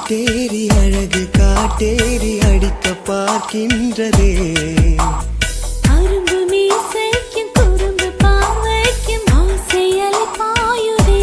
காட்டேரி அழகு காட்டேரி அடிக்க பார்க்கின்றதே. அரும்பு மீசைக்கும் குறும்பு பார்வைக்கும் ஆசை அலை பாயுதே.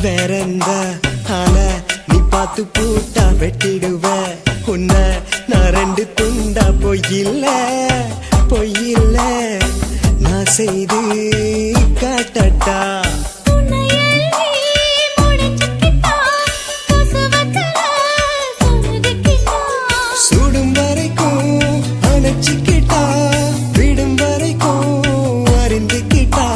வேறெந்த ஆன நீ பார்த்து பூட்டா வெட்டிடுவ உன்னை நான் ரெண்டு துண்டா. பொய்யில்ல பொய்யில்ல நான் செய்து காட்டட்டா. சுடும் வரைக்கும் அணைச்சிக்கிட்டா விடும் வரைக்கும் அறிந்துக்கிட்டா.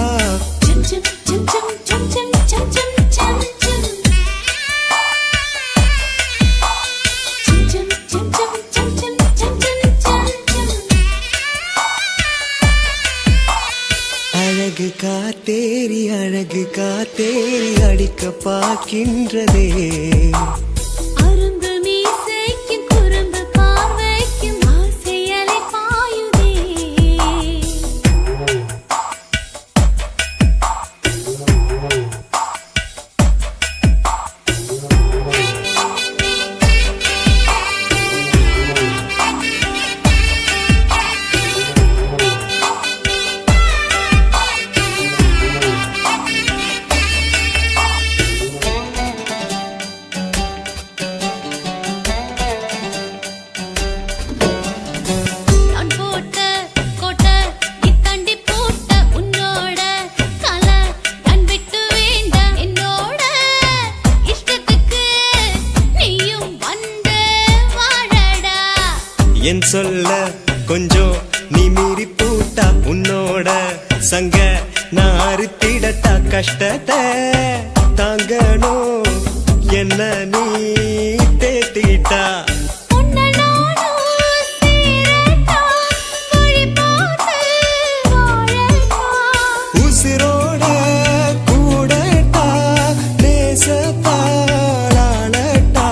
அழகு காத்தேரி அடிக்க பார்க்கின்றதே. அரும்பு மீசைக்கும் குறும்பு பார்வைக்கும் ஆசை அலை பாயுதே. என் சொல்ல கொஞ்சம் நீ மீறி பூட்டா உன்னோட சங்க நான் அறுத்திடட்டா. கஷ்டத்தை தாங்கணும் என்ன நீ தேத்திட்டா. உசிரோட கூடட்டா நேசத்தாளட்டா.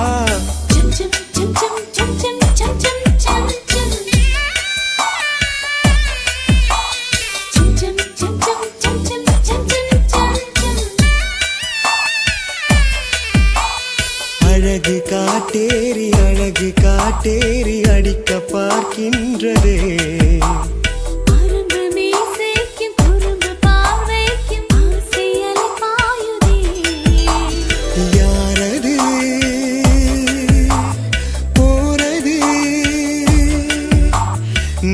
அழகு காட்டேரி அடிக்க பார்க்கின்றதே. அரும்பு மீசைக்கும் குறும்பு பார்வைக்கும் ஆசை அலை பாயுதே. யாரது போறது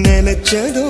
நினைச்சதோ